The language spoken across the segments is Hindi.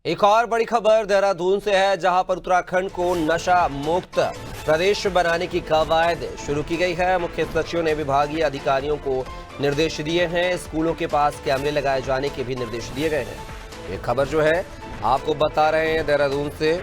एक और बड़ी खबर देहरादून से है, जहां पर उत्तराखंड को नशा मुक्त प्रदेश बनाने की कवायद शुरू की गई है। मुख्य सचिव ने विभागीय अधिकारियों को निर्देश दिए हैं। स्कूलों के पास कैमरे लगाए जाने के भी निर्देश दिए गए हैं। ये खबर जो है आपको बता रहे हैं देहरादून से,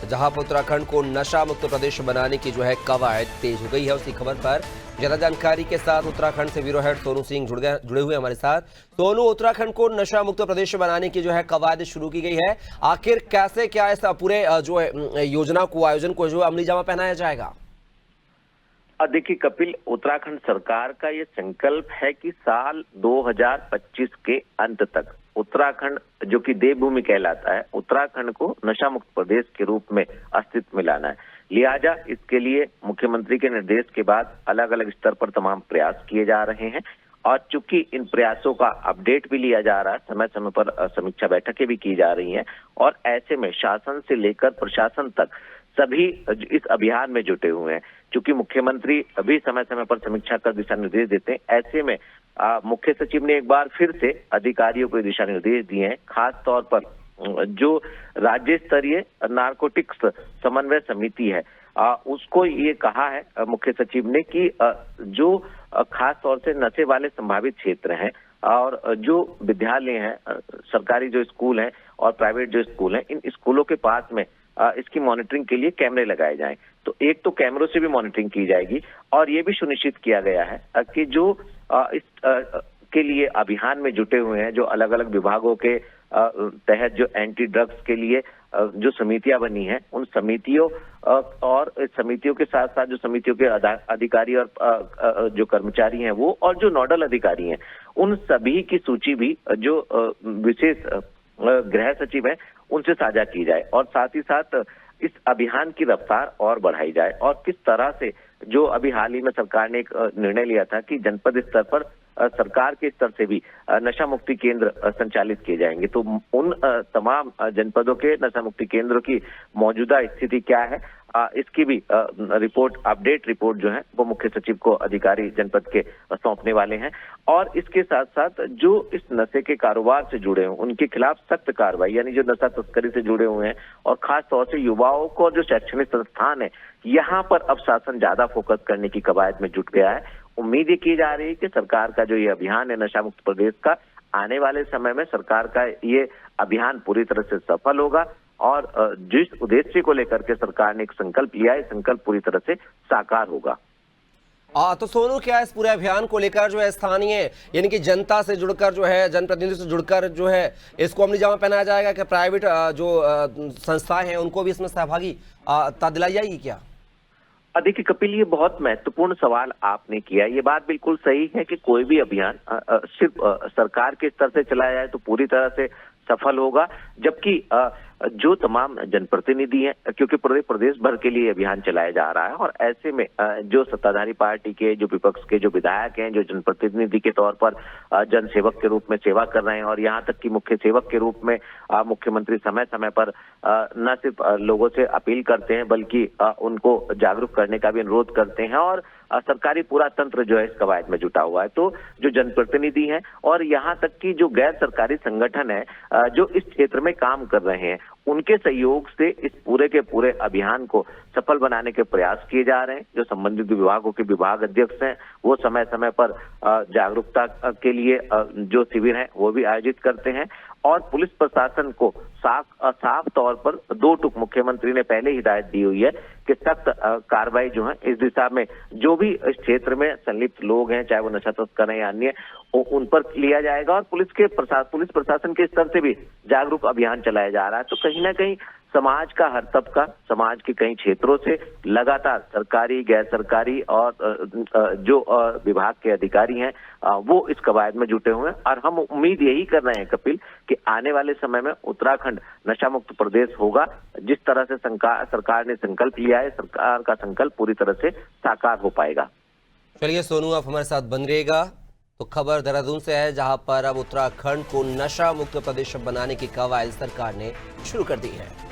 जहां पर उत्तराखंड को नशा मुक्त प्रदेश बनाने की जो है कवायद तेज हो गई है। उसी खबर पर ज्यादा जानकारी के साथ उत्तराखंड से ब्यूरो हेड सोनू सिंह जुड़े हुए हमारे साथ। सोनू, उत्तराखंड को नशा मुक्त प्रदेश बनाने की जो है कवायद शुरू की गई है, आखिर कैसे क्या इस पूरे जो है योजना को, आयोजन को जो अमली जामा पहनाया जाएगा? देखिए कपिल, उत्तराखंड सरकार का ये संकल्प है कि साल 2025 के अंत तक उत्तराखंड, जो कि देवभूमि कहलाता है, उत्तराखंड को नशा मुक्त प्रदेश के रूप में अस्तित्व में लाना है। लिहाजा इसके लिए मुख्यमंत्री के निर्देश के बाद अलग अलग स्तर पर तमाम प्रयास किए जा रहे हैं और चूंकि इन प्रयासों का अपडेट भी लिया जा रहा है, समय समय पर समीक्षा बैठकें भी की जा रही हैं और ऐसे में शासन से लेकर प्रशासन तक सभी इस अभियान में जुटे हुए हैं। चूंकि मुख्यमंत्री अभी समय समय पर समीक्षा कर दिशा निर्देश देते हैं, ऐसे में मुख्य सचिव ने एक बार फिर से अधिकारियों को दिशा निर्देश दिए हैं। खास तौर पर जो राज्य स्तरीय नारकोटिक्स समन्वय समिति है, उसको ये कहा है मुख्य सचिव ने कि जो खास तौर से नशे वाले संभावित क्षेत्र हैं और जो विद्यालय हैं, सरकारी जो स्कूल हैं और प्राइवेट जो स्कूल हैं, इन स्कूलों के पास में इसकी मॉनिटरिंग के लिए कैमरे लगाए जाएं। तो एक तो कैमरों से भी मॉनिटरिंग की जाएगी और ये भी सुनिश्चित किया गया है कि जो इस के लिए अभियान में जुटे हुए हैं, जो अलग अलग विभागों के तहत जो एंटी ड्रग्स के लिए जो समितियां बनी हैं, उन समितियों और समितियों के साथ साथ जो समितियों के अधिकारी और जो कर्मचारी हैं वो, और जो नोडल अधिकारी हैं, उन सभी की सूची भी जो विशेष गृह सचिव है उनसे साझा की जाए और साथ ही साथ इस अभियान की रफ्तार और बढ़ाई जाए। और किस तरह से जो अभी हाल ही में सरकार ने एक निर्णय लिया था कि जनपद स्तर पर सरकार के स्तर से भी नशा मुक्ति केंद्र संचालित किए जाएंगे, तो उन तमाम जनपदों के नशा मुक्ति केंद्रों की मौजूदा स्थिति क्या है, इसकी भी अपडेट रिपोर्ट जो है वो मुख्य सचिव को अधिकारी जनपद के सौंपने वाले हैं। और इसके साथ साथ जो इस नशे के कारोबार से जुड़े हैं उनके खिलाफ सख्त कार्रवाई, यानी जो नशा तस्करी से जुड़े हुए हैं और खास तौर से युवाओं को, जो शैक्षणिक संस्थान है, यहाँ पर अब शासन ज्यादा फोकस करने की कवायद में जुट गया है। उम्मीद ये की जा रही है कि सरकार का जो ये अभियान है नशा मुक्त प्रदेश का, आने वाले समय में सरकार का ये अभियान पूरी तरह से सफल होगा और जिस उद्देश्य को लेकर के सरकार ने एक संकल्प लिया है, संकल्प पूरी तरह से साकार होगा। तो सोनू, क्या इस पूरे अभियान को लेकर जो है स्थानीय यानी कि जनता से जुड़कर, जो है जनप्रतिनिधियों से जुड़कर जो है इसको अमली जामा पहनाया जाएगा कि प्राइवेट जो संस्थाएं हैं उनको भी इसमें सहभागिता दिलाई जाएगी क्या? देखिए कपिल, ये बहुत महत्वपूर्ण सवाल आपने किया। ये बात बिल्कुल सही है कि कोई भी अभियान सिर्फ सरकार के स्तर से चलाया जाए तो पूरी तरह से सफल होगा, जबकि जो तमाम जनप्रतिनिधि हैं, क्योंकि पूरे प्रदेश भर के लिए अभियान चलाया जा रहा है और ऐसे में जो सत्ताधारी पार्टी के, जो विपक्ष के जो विधायक हैं, जो जनप्रतिनिधि के तौर पर जनसेवक के रूप में सेवा कर रहे हैं और यहाँ तक कि मुख्य सेवक के रूप में मुख्यमंत्री समय समय पर न सिर्फ लोगों से अपील करते हैं बल्कि उनको जागरूक करने का भी अनुरोध करते हैं और सरकारी पूरा तंत्र जो है इस कवायद में जुटा हुआ है। तो जो जनप्रतिनिधि हैं और यहाँ तक कि जो गैर सरकारी संगठन है जो इस क्षेत्र में काम कर रहे हैं, उनके सहयोग से इस पूरे के पूरे अभियान को सफल बनाने के प्रयास किए जा रहे हैं। जो संबंधित विभागों के विभाग अध्यक्ष हैं वो समय समय पर जागरूकता के लिए जो शिविर है वो भी आयोजित करते हैं और पुलिस प्रशासन को साफ तौर पर दो टूक मुख्यमंत्री ने पहले हिदायत दी हुई है कि सख्त कार्रवाई जो है इस दिशा में जो भी इस क्षेत्र में संलिप्त लोग हैं, चाहे वो नशा तस्कर हैं या अन्य, उन पर लिया जाएगा और पुलिस प्रशासन के स्तर से भी जागरूक अभियान चलाया जा रहा है। तो कहीं ना कहीं समाज का हर तबका, समाज के कई क्षेत्रों से लगातार सरकारी, गैर सरकारी और जो विभाग के अधिकारी हैं वो इस कवायद में जुटे हुए हैं और हम उम्मीद यही कर रहे हैं कपिल कि आने वाले समय में उत्तराखंड नशा मुक्त प्रदेश होगा। जिस तरह से सरकार ने संकल्प लिया है, सरकार का संकल्प पूरी तरह से साकार हो पाएगा। चलिए सोनू, आप हमारे साथ बन रहिएगा। तो खबर देहरादून से है, जहां पर अब उत्तराखंड को नशा मुक्त प्रदेश बनाने की कवायद सरकार ने शुरू कर दी है।